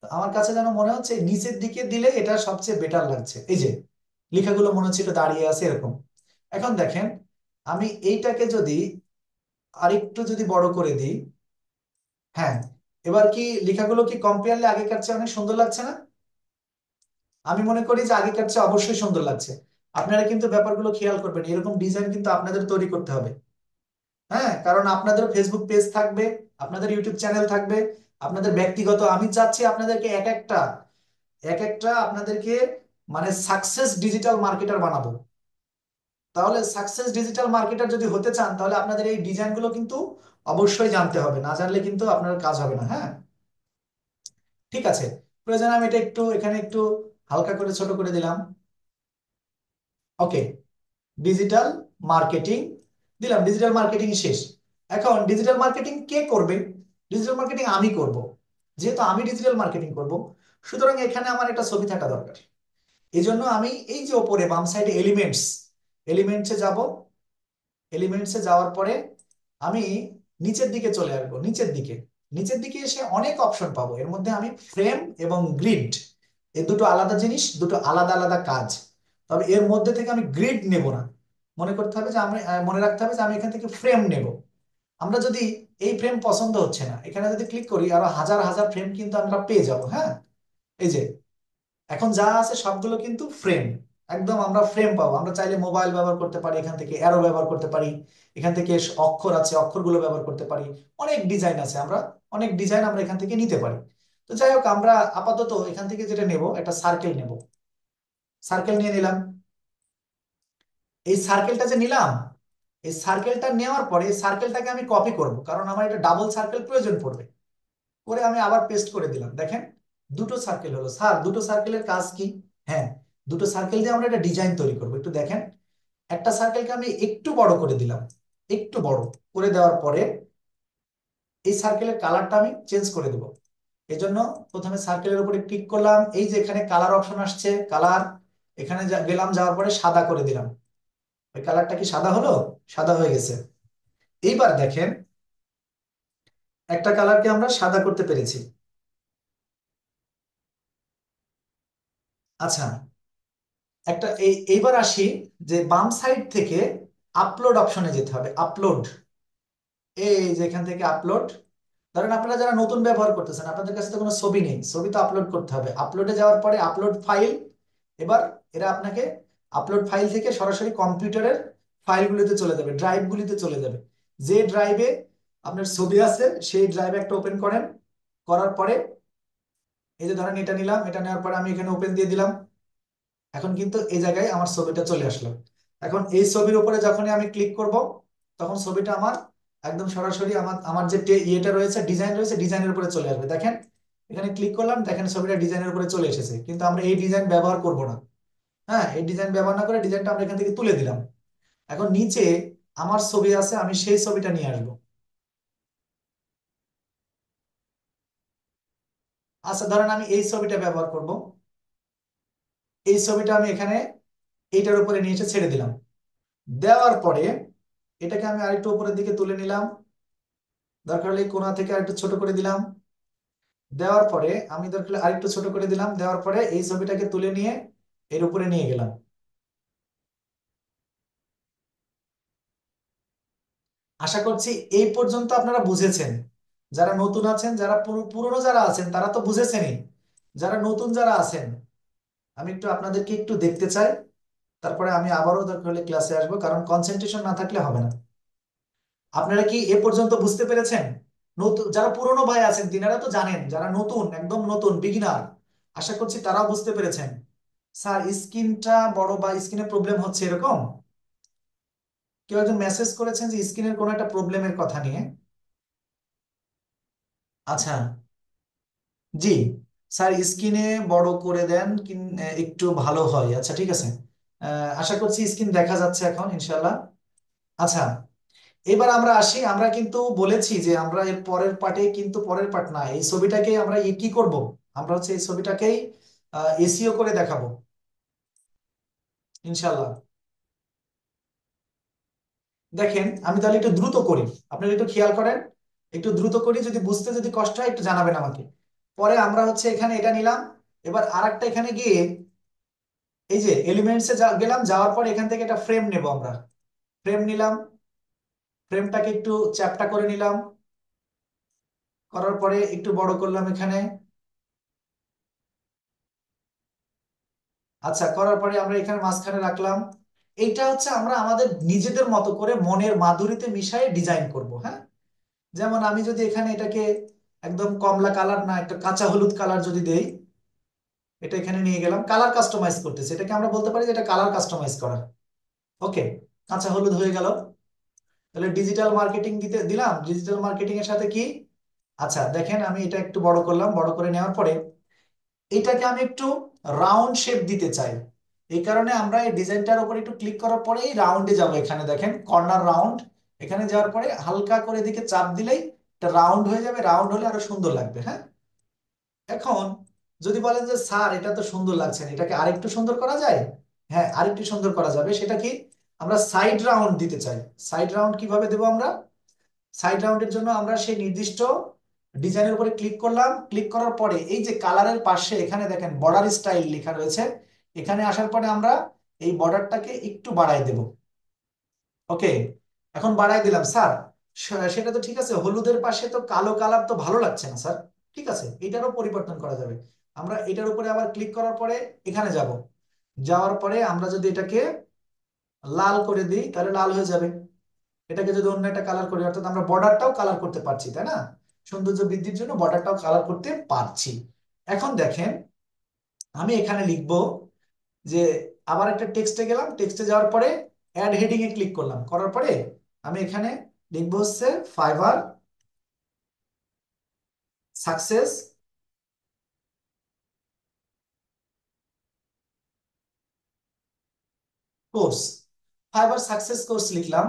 Speaker 1: আমার কাছে যেন মনে হচ্ছে নিচের দিকে দিলে এটা সবচেয়ে বেটার লাগছে। এই যে লেখাগুলো মনে হচ্ছে এটা দাঁড়িয়ে আছে এরকম। এখন দেখেন আমি এইটাকে যদি আরেকটু যদি বড় করে দিই, হ্যাঁ, এবার কি লেখাগুলো কি কম্পেয়ারলি আগেকার চেয়ে অনেক সুন্দর লাগছে না? আমি মনে করি যে আগেকার চেয়ে অবশ্যই সুন্দর লাগছে। আপনারা কিন্তু ব্যাপারগুলো খেয়াল করবেন, এরকম ডিজাইন কিন্তু আপনাদের তৈরি করতে হবে। হ্যাঁ, কারণ আপনাদের ফেসবুক পেজ থাকবে, আপনাদের ইউটিউব চ্যানেল থাকবে, আপনাদের ব্যক্তিগত, আমি চাচ্ছি আপনাদেরকে এক একটা আপনাদেরকে মানে সাকসেস ডিজিটাল মার্কেটার বানাবো। তাহলে সাকসেস ডিজিটাল মার্কেটার যদি হতে চান তাহলে আপনাদের এই ডিজাইনগুলো কিন্তু অবশ্যই জানতে হবে, না জানলে কিন্তু আপনার কাজ হবে না। হ্যাঁ, ঠিক আছে। প্রয়োজনে আমি এটা একটু এখানে একটু হালকা করে ছোট করে দিলাম। ওকে, ডিজিটাল মার্কেটিং দিলাম, ডিজিটাল মার্কেটিং শেষ। এখন ডিজিটাল মার্কেটিং কে করবে? ডিজিটাল মার্কেটিং আমি করব। যেহেতু আমি ডিজিটাল মার্কেটিং করব, সুতরাং এখানে আমার একটা ছবি থাকা দরকার। এই জন্য আমি এই যে ওপরে বাম সাইডে এলিমেন্টসে যাব। এলিমেন্টসে যাওয়ার পরে আমি নিচের দিকে চলে আসবো, নিচের দিকে এসে অনেক অপশন পাবো। এর মধ্যে আমি ফ্রেম এবং গ্রিড, এই দুটো আলাদা জিনিস, দুটো আলাদা আলাদা কাজ। তবে এর মধ্যে থেকে আমি গ্রিড নেব না। মনে করতে হবে যে আমি মনে রাখতে হবে যে আমি এখান থেকে ফ্রেম নেব। আমরা যদি এই ফ্রেম পছন্দ হচ্ছে না, এখানে যদি ক্লিক করি আরো হাজার হাজার ফ্রেম কিন্তু আমরা পেয়ে যাব। হ্যাঁ, এই যে এখন যা আছে সবগুলো কিন্তু ফ্রেম, একদম আমরা ফ্রেম পাবো। আমরা চাইলে মোবাইল ব্যবহার করতে পারি, এখান থেকে অ্যারো ব্যবহার করতে পারি, এখান থেকে অক্ষর আছে, অক্ষরগুলো ব্যবহার করতে পারি। অনেক ডিজাইন আছে, অনেক ডিজাইন আমরা এখান থেকে নিতে পারি। তো যাই হোক, আমরা আপাতত এখান থেকে যেটা নেব, একটা সার্কেল নেব। সার্কেল নিয়ে নিলাম। এই সার্কেলটা যে নিলাম, এই সার্কেলটা নেওয়ার পরে এই সার্কেলটাকে আমি কপি করব, কারণ আমার এটা ডাবল সার্কেল প্রয়োজন পড়বে। করে আমি আবার পেস্ট করে দিলাম। দেখেন দুটো সার্কেল হলো। স্যার দুটো সার্কেলের কাজ কি? হ্যাঁ, দুটো সার্কেল দিয়ে আমরা একটা ডিজাইন তৈরি করবো। একটু দেখেন, একটা সার্কেলকে আমি একটু বড় করে দিলাম। একটু বড় করে দেওয়ার পরে এই সার্কেলের কালারটা আমি চেঞ্জ করে দেবো। এই জন্য প্রথমে সার্কেলের উপরে ক্লিক করলাম, এই যে এখানে কালার অপশন আসছে, কালার, এখানে গেলাম, যাওয়ার পরে সাদা করে দিলাম। ওই কালারটা কি সাদা হলো? সাদা হয়ে গেছে। এইবার দেখেন একটা কালারকে আমরা সাদা করতে পেরেছি। আচ্ছা, এইবার আসি যে বাম সাইড থেকে আপলোড অপশনে যেতে হবে। আপলোড, এই যে এখান থেকে আপলোড। ধরেন আপনারা যারা নতুন ব্যবহার করতেছেন, আপনাদের কাছে তো কোনো ছবি নেই, ছবি তো আপলোড করতে হবে। আপলোডে যাওয়ার পরে আপলোড ফাইল। এবার এরা আপনাকে আপলোড ফাইল থেকে সরাসরি কম্পিউটারের ফাইলগুলিতে চলে যাবে, ড্রাইভগুলিতে চলে যাবে। যে ড্রাইভে আপনার ছবি আছে সেই ড্রাইভে একটা ওপেন করেন। করার পরে এই যে ধরেন এটা নিলাম, এটা নেওয়ার পরে আমি এখানে ওপেন দিয়ে দিলাম। এখন কিন্তু এই জায়গায় আমার ছবিটা চলে আসলো। এখন এই ছবির উপরে যখনই আমি ক্লিক করব, তখন ছবিটা আমার একদম সরাসরি আমার আমার যে ইয়েটা রয়েছে, ডিজাইন রয়েছে, ডিজাইনের উপরে চলে আসবে। দেখেন এখানে ক্লিক করলাম, দেখেন ছবিটা ডিজাইনের উপরে চলে এসেছে, কিন্তু আমরা এই ডিজাইন ব্যবহার করব না। হ্যাঁ, এই ডিজাইন ব্যবহার না করে ডিজাইনটা আমরা এখান থেকে তুলে দিলাম। এখন নিচে আমার ছবি আছে, আমি সেই ছবিটা নিয়ে আসবো। আচ্ছা, ধরেন আমি এই ছবিটা ব্যবহার করব। এই ছবিটা আমি এখানে এইটার উপরে নিয়ে এসে ছেড়ে দিলাম। দেওয়ার পরে এটাকে আমি আরেকটু উপরের দিকে তুলে নিলাম। দরকার হলে এই কোণা থেকে আরেকটু ছোট করে দিলাম। দেওয়ার পরে আমি দরকার হলে আরেকটু ছোট করে দিলাম। দেওয়ার পরে এই ছবিটাকে তুলে নিয়ে এর উপরে নিয়ে গেলাম। আশা করছি এই পর্যন্ত আপনারা বুঝেছেন। যারা নতুন আছেন, যারা পুরনো যারা আছেন তারা তো বুঝেছেনই। যারা নতুন যারা আছেন, আমি একটু আপনাদেরকে একটু দেখতে চাই। তারপরে আমি আবারও দরকার হলে ক্লাসে আসবো, কারণ কনসেন্ট্রেশন না থাকলে হবে না। আপনারা কি এ পর্যন্ত বুঝতে পেরেছেন? নতুন যারা পুরনো ভাই আছেন তিনারা তো জানেন, যারা নতুন, একদম নতুন বিগিনার, আশা করছি তারাও বুঝতে পেরেছেন। স্যার স্ক্রিনটা বড় বা স্ক্রিনে প্রবলেম হচ্ছে এরকম কেউ একজন মেসেজ করেছেন যে স্ক্রিনের কোনো একটা প্রবলেমের কথা নিয়ে। আচ্ছা, জি স্যার, স্ক্রিনে বড় করে দেন একটু ভালো হয়। আচ্ছা ঠিক আছে, আশা করছি স্ক্রিন দেখা যাচ্ছে এখন ইনশাল্লাহ। আচ্ছা, এবার আমরা আসি, আমরা কিন্তু বলেছি যে আমরা এর পরের পার্টে, কিন্তু পরের পার্ট না, এই ছবিটাকে আমরা কি করব, আমরা হচ্ছে এই ছবিটাকেই এসিও করে দেখাবো ইনশাল্লাহ। দেখেন আমি তাহলে একটু দ্রুত করি, আপনারা একটু খেয়াল করেন, একটু দ্রুত করি, যদি বুঝতে যদি কষ্ট হয় একটু জানাবেন আমাকে। পরে আমরা হচ্ছে এখানে এটা নিলাম, এবার আরেকটা এখানে গিয়ে এই যে এলিমেন্টসে গেলাম, যাওয়ার পর এখান থেকে একটা ফ্রেম নেব আমরা, ফ্রেম নিলাম, ফ্রেমটাকে একটু চ্যাপ্টা করে নিলাম, করার পরে একটু বড় করলাম এখানে। আচ্ছা, করার পরে আমরা এখানে মাঝখানে রাখলাম। এইটা হচ্ছে আমরা আমাদের নিজেদের মতো করে মনের মাধুরীতে মিশিয়ে ডিজাইন করব, হ্যাঁ। যেমন আমি যদি এখানে এটাকে একদম কমলা কালার না, একটা কাঁচা হলুদ কালার যদি দেই, এটা এখানে নিয়ে গেলাম, কালার কাস্টমাইজ করতেছে, এটাকে আমরা বলতে পারি যে এটা কালার কাস্টমাইজ করা। ওকে, কাঁচা হলুদ হয়ে গেল। তাহলে ডিজিটাল মার্কেটিং দিতে দিলাম, ডিজিটাল মার্কেটিং এর সাথে কি, আচ্ছা দেখেন আমি এটা একটু বড় করলাম, বড় করে নেওয়ার পরে এটাকে আমি একটু রাউন্ড শেপ দিতে চাই। এই কারণে আমরা এই ডিজাইনটার উপর একটু ক্লিক করার পরে এই রাউন্ডে যাব, এখানে দেখেন কর্নার রাউন্ড, এখানে যাওয়ার পরে হালকা করে এদিকে চাপ দিলেই এটা রাউন্ড হয়ে যাবে, রাউন্ড হলে আরো সুন্দর লাগবে, হ্যাঁ। এখন যদি বলেন যে স্যার এটা তো সুন্দর লাগছে না, এটাকে আরেকটু সুন্দর করা যায়, হ্যাঁ আরেকটু সুন্দর করা যাবে, সেটা কি, আমরা সাইড রাউন্ড দিতে চাই। সাইড রাউন্ড কিভাবে দেবো আমরা, সাইড রাউন্ডের জন্য আমরা সেই নির্দিষ্ট ডিজাইনের উপরে ক্লিক করলাম, ক্লিক করার পরে এই যে কালারের পাশে এখানে দেখেন বর্ডার স্টাইল লেখা রয়েছে, এখানে আসার পরে আমরা এই বর্ডারটাকে একটু বাড়াই দেব। ওকে, এখন বাড়াই দিলাম স্যার, সেটা তো ঠিক আছে, হলুদের পাশে তো কালো কালার তো ভালো লাগছে না স্যার, ঠিক আছে এটারও পরিবর্তন করা যাবে। আমরা এটার উপরে আবার ক্লিক করার পরে এখানে যাব, যাওয়ার পরে আমরা যদি এটাকে লাল করে দিই তাহলে লাল হয়ে যাবে। এটাকে যদি অন্য একটা কালার করি, অর্থাৎ আমরা বর্ডারটাও কালার করতে পারছি, তাই না, সৌন্দর্য বৃদ্ধির জন্য বর্ডারটাও কালার করতে পারছি। এখন দেখেন আমি এখানে লিখবো যে, আবার একটা টেক্সটে গেলাম, টেক্সটে যাওয়ার পরে অ্যাড হেডিং এ ক্লিক করলাম, করার পরে আমি এখানে লিখবো হচ্ছে fibre success course, fibre success course লিখলাম।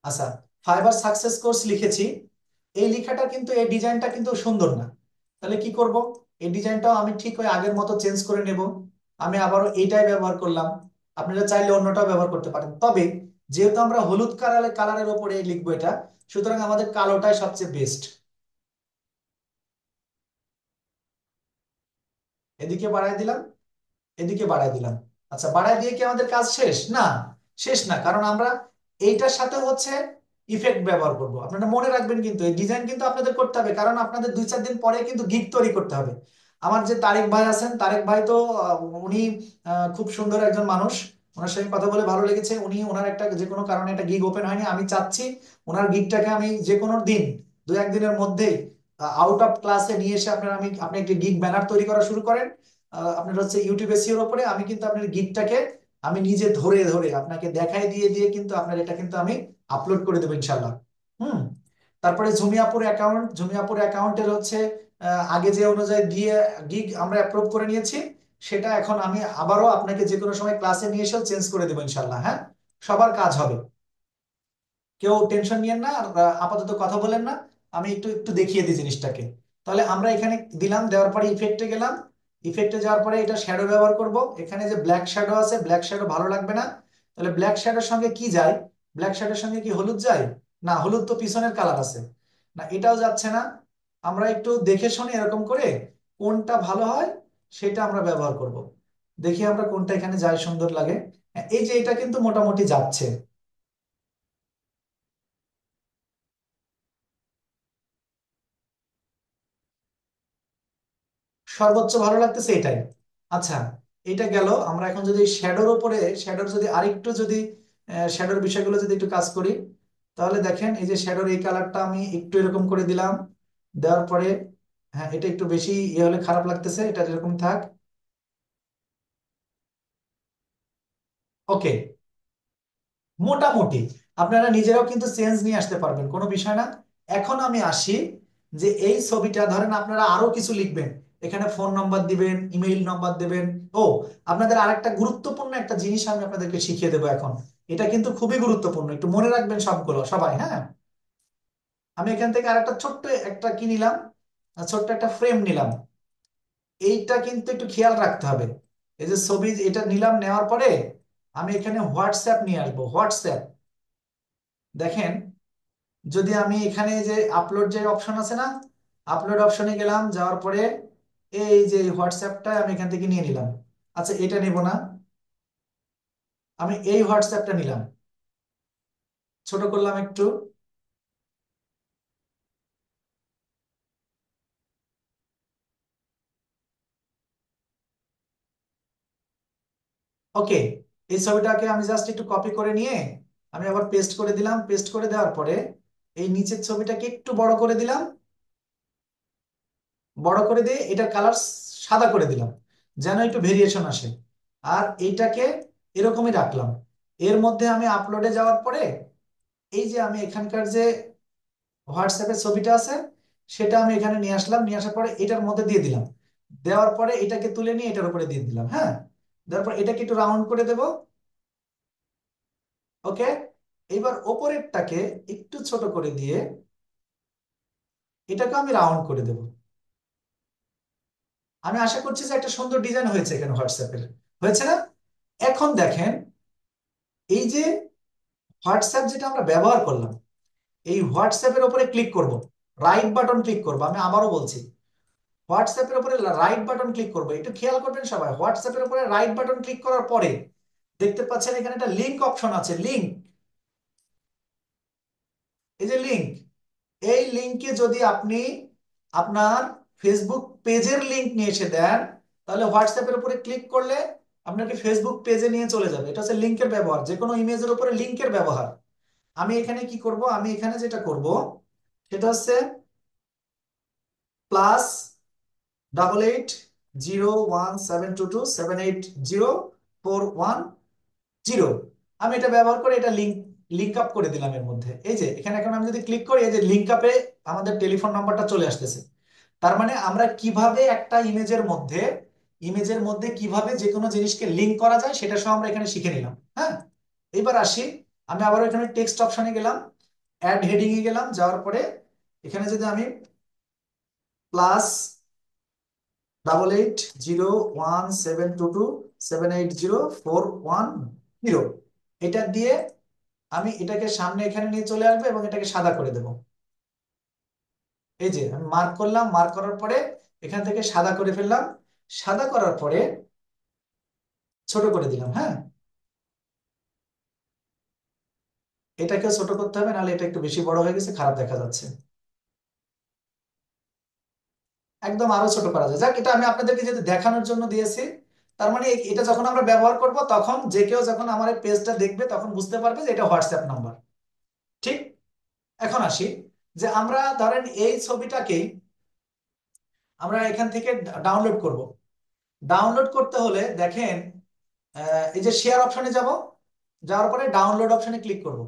Speaker 1: আচ্ছা, ফাইবার সাকসেস কোর্স লিখেছি, এই লেখাটা কিন্তু এই ডিজাইনটা কিন্তু সুন্দর না, তাহলে কি করব, এই ডিজাইনটাও আমি ঠিক ওই আগের মতো চেঞ্জ করে নেব। আমি আবারও এইটাই ব্যবহার করলাম, আপনারা চাইলে অন্যটাও ব্যবহার করতে পারেন, তবে যেহেতু আমরা হলুদ কালারের কালারের ওপরে লিখবো এটা, সুতরাং আমাদের কালোটাই সবচেয়ে বেস্ট। এদিকে বাড়াই দিলাম, এদিকে বাড়াই দিলাম। আচ্ছা, বাড়াই দিয়ে কি আমাদের কাজ শেষ না, শেষ না, কারণ আমরা এইটার সাথে হচ্ছে ইফেক্ট ব্যবহার করব। আপনারা মনে রাখবেন কিন্তু এই ডিজাইন কিন্তু আপনাদের করতে হবে, কারণ আপনাদের 2-4 দিন পরে কিন্তু গিগ তৈরি করতে হবে। আমার যে তারেক ভাই আছেন, তারেক ভাই তো উনি খুব সুন্দর একজন মানুষ, ওনার সঙ্গে কথা বলে ভালো লেগেছে, উনি ওনার একটা যে কোনো কারণে একটা গিগ ওপেন হয়নি, আমি চাচ্ছি ওনার গিগটাকে আমি যে কোনো দিন 2-1 দিনের মধ্যেই আউট অফ ক্লাসে নিয়ে এসে আপনার আমি আপনি একটি গিগ ব্যানার তৈরি করা শুরু করেন, আপনার হচ্ছে ইউটিউব এসইওর উপরে, আমি কিন্তু আপনার গিগটাকে আমি নিজে ধরে ধরে আপনাকে দেখাই দিয়ে দিয়ে কিন্তু আপনার এটা কিন্তু আমি আপলোড করে দেবো ইনশাল্লাহ। হুম। তারপরে ঝুমিয়াপুর অ্যাকাউন্ট, ঝুমিয়াপুর অ্যাকাউন্টের হচ্ছে আগে যে অনুযায়ী দিয়ে গিগ আমরা অ্যাপ্রুভ করে নিয়েছি, সেটা এখন আমি আবারও আপনাকে যে কোনো সময় ক্লাসে নিয়ে এসেও চেঞ্জ করে দেবো ইনশাল্লাহ, হ্যাঁ। সবার কাজ হবে, কেউ টেনশন নিয়েন না, আর আপাতত কথা বলেন না, আমি একটু একটু দেখিয়ে দিই জিনিসটাকে। তাহলে আমরা এখানে দিলাম, দেওয়ার পরে ইফেক্টে গেলাম, ইফেক্টে যাওয়ার পরে এটা শ্যাডো ব্যবহার করব, এখানে যে ব্ল্যাক শ্যাডো আছে, ব্ল্যাক শ্যাডো ভালো লাগবে না, তাহলে ব্ল্যাক শ্যাডোর সঙ্গে কি যায়, ব্ল্যাক শ্যাডোর সঙ্গে কি হলুদ যায়, না হলুদ তো পিছনের কালার আছে, না এটাও যাচ্ছে না। আমরা একটু দেখে শুনে এরকম করে কোনটা ভালো হয় সেটা আমরা ব্যবহার করব, দেখি আমরা কোনটা এখানে যায় সুন্দর লাগে। হ্যাঁ, এই যে এটা কিন্তু মোটামুটি যাচ্ছে, সর্বোচ্চ ভালো লাগতেছে এটাই। আচ্ছা, এটা গেল, আমরা এখন যদি শ্যাডোর উপরে, শ্যাডোর যদি আরেকটু যদি শ্যাডোর বিষয়গুলো যদি একটু কাজ করি, তাহলে দেখেন এই যে শ্যাডোর এই কালারটা আমি একটু এরকম করে দিলাম, দেওয়ার পরে হ্যাঁ এটা একটু বেশি ইয়ে হলে খারাপ লাগতেছে, এটা এরকম থাক। ওকে, মোটামুটি আপনারা নিজেরাও কিন্তু চেঞ্জ নিয়ে আসতে পারবেন, কোনো বিষয় না। এখন আমি আসি যে এই ছবিটা ধরেন আপনারা আরো কিছু লিখবেন, এখানে ফোন নাম্বার দিবেন, ইমেইল নাম্বার দেবেন। ও, আপনাদের আরেকটা গুরুত্বপূর্ণ একটা জিনিস আমি আপনাদেরকে শিখিয়ে দেবো এখন, এটা কিন্তু খুবই গুরুত্বপূর্ণ, একটু মনে রাখবেন সবগুলো সবাই, হ্যাঁ। আমি এখান থেকে আরেকটা ছোট্ট একটা কি নিলাম, ছোট্ট একটা ফ্রেম নিলাম। এইটা কিন্তু একটু খেয়াল রাখতে হবে। এই যে ছবি এটা নিলাম, নেওয়ার পরে আমি এখানে হোয়াটসঅ্যাপ নিয়ে আসবো, হোয়াটসঅ্যাপ। দেখেন, যদি আমি এখানে যে আপলোড যে অপশন আছে না, আপলোড অপশনে গেলাম, যাওয়ার পরে এই যে হোয়াটসঅ্যাপটা আমি এখান থেকে নিয়ে নিলাম। আচ্ছা, এটা নেব না, আমি এই হোয়াটসঅ্যাপটা নিলাম, ছোট করলাম একটু। ওকে, এই ছবিটাকে আমি জাস্ট একটু কপি করে নিয়ে আমি আবার পেস্ট করে দিলাম। পেস্ট করে দেওয়ার পরে এই নিচের ছবিটাকে একটু বড় করে দিলাম, বড় করে দিয়ে এটার কালার সাদা করে দিলাম, যেন একটু ভেরিয়েশন আসে। আর এইটাকে এরকমই রাখলাম। এর মধ্যে আমি আপলোডে যাওয়ার পরে এই যে আমি এখানকার যে হোয়াটসঅ্যাপের ছবিটা আছে সেটা আমি এখানে নিয়ে আসলাম, নিয়ে আসার পরে এটার মধ্যে দিয়ে দিলাম। দেওয়ার পরে এটাকে তুলে নিয়ে এটার উপরে দিয়ে দিলাম, হ্যাঁ। দেওয়ার পর এটাকে একটু রাউন্ড করে দেব। ওকে, এবার ওপরেরটাকে একটু ছোট করে দিয়ে এটাকে আমি রাউন্ড করে দেব। আমি আশা করছি যে একটা সুন্দর ডিজাইন হয়েছে এখানে হোয়াটসঅ্যাপের, হয়েছে না? এখন দেখেন, এই যে হোয়াটসঅ্যাপ যেটা আমরা ব্যবহার করলাম, এই হোয়াটসঅ্যাপের উপরে ক্লিক করব, রাইট বাটন ক্লিক করব। আমি আবারও বলছি, হোয়াটসঅ্যাপের উপরে রাইট বাটন ক্লিক করব। একটু খেয়াল করবেন সবাই, হোয়াটসঅ্যাপের উপরে রাইট বাটন ক্লিক করার পরে দেখতে পাচ্ছেন এখানে একটা লিংক অপশন আছে, লিংক। এই যে লিংক, এই লিংকে যদি আপনি আপনার ফেসবুক পেজের লিংক নিয়ে এসে দেন, তাহলে হোয়াটসঅ্যাপের উপরে ক্লিক করলে আপনাকে ফেসবুক পেজে নিয়ে চলে যাবে। এটা হচ্ছে লিংকের ব্যবহার, যে কোনো ইমেজের উপরে লিংকের ব্যবহার। আমি এখানে কি করব, আমি এখানে যেটা করব সেটা হচ্ছে +810722780410। আমি এটা ব্যবহার করে এটা লিংক লিংক আপ করে দিলাম এর মধ্যে। এই যে এখানে এখন আমি যদি ক্লিক করি, এই যে লিংক আপে আমাদের টেলিফোন নাম্বারটা চলে আসতেছে। তার মানে আমরা কিভাবে একটা ইমেজের মধ্যে কিভাবে যে কোনো জিনিসকে লিংক করা যায় সেটা সব আমরা এখানে শিখে নিলাম, হ্যাঁ। এবার আসি, আমি আবার এখানে টেক্সট অপশনে গেলাম, অ্যাড হেডিং এ গেলাম, যাওয়ার পরে এখানে যদি আমি +88017227804110 এটা দিয়ে আমি এটাকে সামনে এখানে নিয়ে চলে আসবো এবং এটাকে সাদা করে দেব। এই যে আমি মার্ক করলাম, মার্ক করার পরে এখান থেকে সাদা করে ফেললাম। সাদা করার পরে ছোট করে দিলাম, হ্যাঁ। এটাকেও ছোট করতে হবে, নাহলে এটা একটু বেশি বড় হয়ে গেছে, খারাপ দেখা যাচ্ছে। একদম আরো ছোট করা যায়। যাক, এটা আমি আপনাদেরকে যেহেতু দেখানোর জন্য দিয়েছি, তার মানে এটা যখন আমরা ব্যবহার করব তখন যে কেউ যখন আমার এই পেজটা দেখবে তখন বুঝতে পারবে যে এটা হোয়াটসঅ্যাপ নাম্বার। ঠিক। এখন আসি, যে আমরা ধরেন এই ছবিটাকেই আমরা এখান থেকে ডাউনলোড করব। ডাউনলোড করতে হলে দেখেন, এই যে শেয়ার অপশনে যাব, যাওয়ার পরে ডাউনলোড অপশনে ক্লিক করব।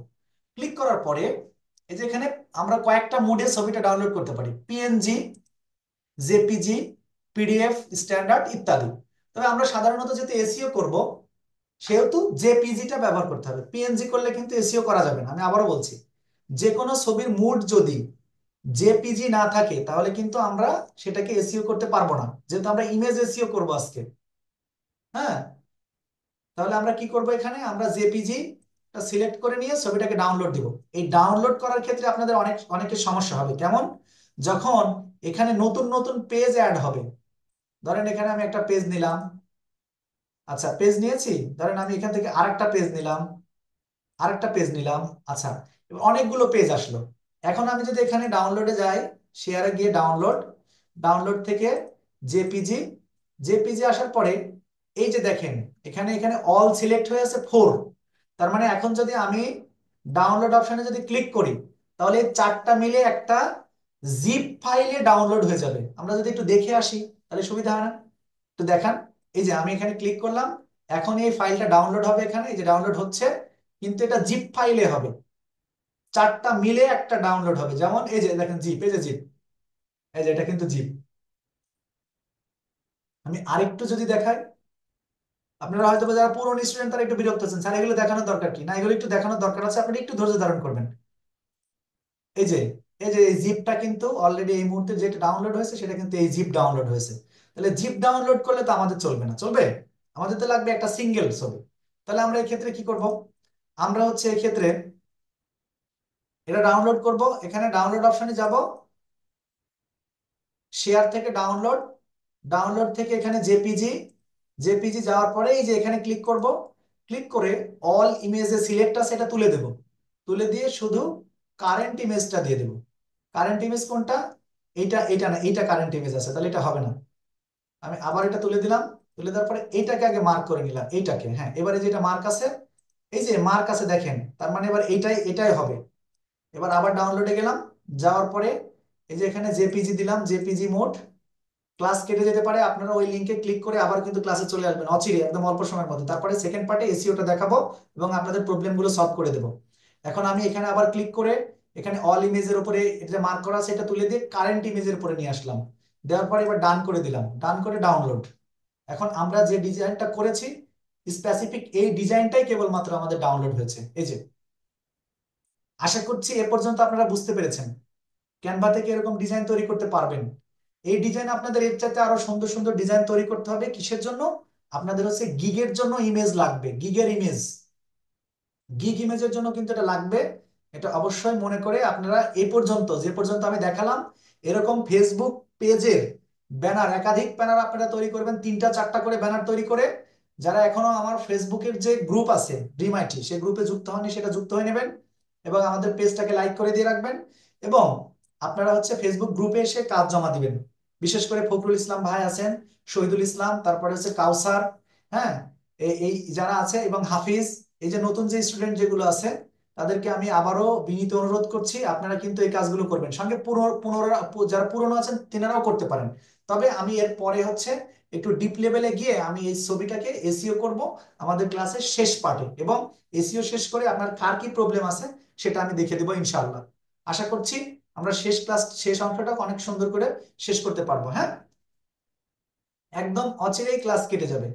Speaker 1: ক্লিক করার পরে এই যে এখানে আমরা কয়েকটা মোডে ছবিটা ডাউনলোড করতে পারি, পিএনজি, জেপিজি, পিডিএফ, স্ট্যান্ডার্ড ইত্যাদি। তবে আমরা সাধারণত যেহেতু এসইও করব সেহেতু জেপিজিটা ব্যবহার করতে হবে। পিএনজি করলে কিন্তু এসইও করা যাবে না। আমি আবারও বলছি, যে কোনো ছবির মুড যদি জেপিজি না থাকে তাহলে কিন্তু আমরা সেটাকে এসইও করতে পারবো না, যেহেতু আমরা ইমেজ এসইও করবো আজকে, হ্যাঁ। তাহলে আমরা কি করব, এখানে আমরা জেপিজি সিলেক্ট করে নিয়ে ছবিটাকে ডাউনলোড দিব। এই ডাউনলোড করার ক্ষেত্রে আপনাদের অনেকের সমস্যা হবে, কেমন? যখন এখানে নতুন নতুন পেজ অ্যাড হবে, ধরেন এখানে আমি একটা পেজ নিলাম, আচ্ছা পেজ নিয়েছি, ধরেন আমি এখান থেকে আরেকটা পেজ নিলাম, আরেকটা পেজ নিলাম, আচ্ছা এবার অনেকগুলো পেজ আসলো। এখন আমি যদি এখানে ডাউনলোডে যাই, শেয়ারে গিয়ে ডাউনলোড, ডাউনলোড থেকে জেপিজি, জেপিজি আসার পরে এই যে দেখেন এখানে এখানে অল সিলেক্ট হয়ে আছে 4। তার মানে এখন যদি আমি ডাউনলোড অপশনে যদি ক্লিক করি তাহলে এই চারটা মিলে একটা জিপ ফাইলে ডাউনলোড হয়ে যাবে। আমরা যদি একটু দেখে আসি তাহলে সুবিধা হয় না? একটু দেখান। এই যে আমি এখানে ক্লিক করলাম, এখন এই ফাইলটা ডাউনলোড হবে, এখানে এই যে ডাউনলোড হচ্ছে, কিন্তু এটা জিপ ফাইলে হবে। চারটা মিলে একটা ডাউনলোড হবে, যেমন এই যে দেখেন জিপ, এই যে জিপ, এই যে এটা কিন্তু জিপ। আমি আরেকটু যদি দেখাই, আপনারা হয়তো বা যারা পুরনো স্টুডেন্ট তারা একটু বিরক্ত হচ্ছেন, স্যার এগুলো দেখানোর দরকার কি? না, এগুলো একটু দেখানোর দরকার আছে, আপনি একটু ধৈর্য ধারণ করবেন। এই যে এই জিপটা কিন্তু অলরেডি এই মুহূর্তে যেটা ডাউনলোড হয়েছে সেটা কিন্তু এই জিপ ডাউনলোড হয়েছে। তাহলে জিপ ডাউনলোড করলে তো আমাদের চলবে না, চলবে? আমাদের তো লাগবে একটা সিঙ্গেল ছবি। তাহলে আমরা এই ক্ষেত্রে কি করব? আমরা হচ্ছে এই ক্ষেত্রে এটা ডাউনলোড করব, এখানে ডাউনলোড অপশনে যাব, শেয়ার থেকে ডাউনলোড, ডাউনলোড থেকে এখানে জেপিজি, জেপিজি যাওয়ার পরে এই যে এখানে ক্লিক করব, ক্লিক করে অল ইমেজে সিলেক্ট আছে এটা তুলে দেব, তুলে দিয়ে শুধু কারেন্ট ইমেজটা দিয়ে দেব। কারেন্ট ইমেজ কোনটা? এইটা না, এইটা কারেন্ট ইমেজ আছে, তাহলে এটা হবে না। আমি আবার এটা তুলে দিলাম, তুলে দেওয়ার পরে এইটাকে আগে মার্ক করে নিলাম, এইটাকে, হ্যাঁ এবারে যেটা মার্ক আছে, এই যে মার্ক আছে দেখেন, তার মানে এবার এটাই হবে। এবার আবার ডাউনলোডে গেলাম, যাওয়ার পরে এই যে এখানে জেপিজি দিলাম, জেপিজি মোড। ক্লাস কেটে যেতে পারে, আপনারা ওই লিঙ্কে ক্লিক করে আবার কিন্তু ক্লাসে চলে আসবেন অচিরে, একদম অল্প সময়ের মধ্যে। তারপরে সেকেন্ড পার্টে এসইওটা দেখাবো এবং আপনাদের প্রবলেমগুলো সলভ করে দেবো। এখন আমি এখানে আবার ক্লিক করে এখানে অল ইমেজের উপরে এটা মার্ক করা আছে এটা তুলে দিয়ে কারেন্ট ইমেজের উপরে নিয়ে আসলাম, দেওয়ার পরে এবার ডান করে দিলাম, ডান করে ডাউনলোড। এখন আমরা যে ডিজাইনটা করেছি স্পেসিফিক এই ডিজাইনটাই কেবলমাত্র আমাদের ডাউনলোড হয়েছে। এই যে, আশা করছি এ পর্যন্ত আপনারা বুঝতে পেরেছেন ক্যানভা থেকে এরকম ডিজাইন তৈরি করতে পারবেন। এই ডিজাইন আপনাদের এর চাইতে আরো সুন্দর সুন্দর ডিজাইন তৈরি করতে হবে। কিসের জন্য? আপনাদের হচ্ছে গিগের জন্য ইমেজ লাগবে, গিগের ইমেজ, গিগ ইমেজের জন্য কিন্তু এটা লাগবে। এটা অবশ্যই মনে করে আপনারা এই পর্যন্ত যে পর্যন্ত আমি দেখালাম এরকম ফেসবুক পেজের ব্যানার, একাধিক ব্যানার আপনারা তৈরি করবেন, 3টা 4টা করে ব্যানার তৈরি করে। যারা এখনো আমার ফেসবুকের যে গ্রুপ আছে ড্রিম আইটি, সেই গ্রুপে যুক্ত হননি সেটা যুক্ত হয়ে নেবেন এবং আমাদের পেজটাকে লাইক করে দিয়ে রাখবেন। এবং আপনারা হচ্ছে ফেসবুক গ্রুপে এসে কাজ জমা দিবেন। বিশেষ করে ফখরুল ইসলাম ভাই আছেন, শহীদুল ইসলাম, তারপরে হচ্ছে কাউসার, হ্যাঁ এই যারা আছে, এবং হাফিজ, এই যে নতুন যে স্টুডেন্ট যেগুলো আছে তাদেরকে আমি আবারও বিনীত অনুরোধ করছি আপনারা কিন্তু এই কাজগুলো করবেন। সঙ্গে যারা পুরনো আছেন তেনারাও করতে পারেন। তবে আমি এর পরে হচ্ছে একটু ডিপ লেভেলে গিয়ে আমি এই ছবিটাকে এসইও করব আমাদের ক্লাসের শেষ পার্টে, এবং এসইও শেষ করে আপনার কার কি প্রবলেম আছে সেটা আমি দেখে দেবো ইনশাআল্লাহ। আশা করছি আমরা শেষ অংশটা অনেক সুন্দর করে শেষ করতে পারবো। হ্যাঁ, একদম অচিরেই ক্লাস কেটে যাবে।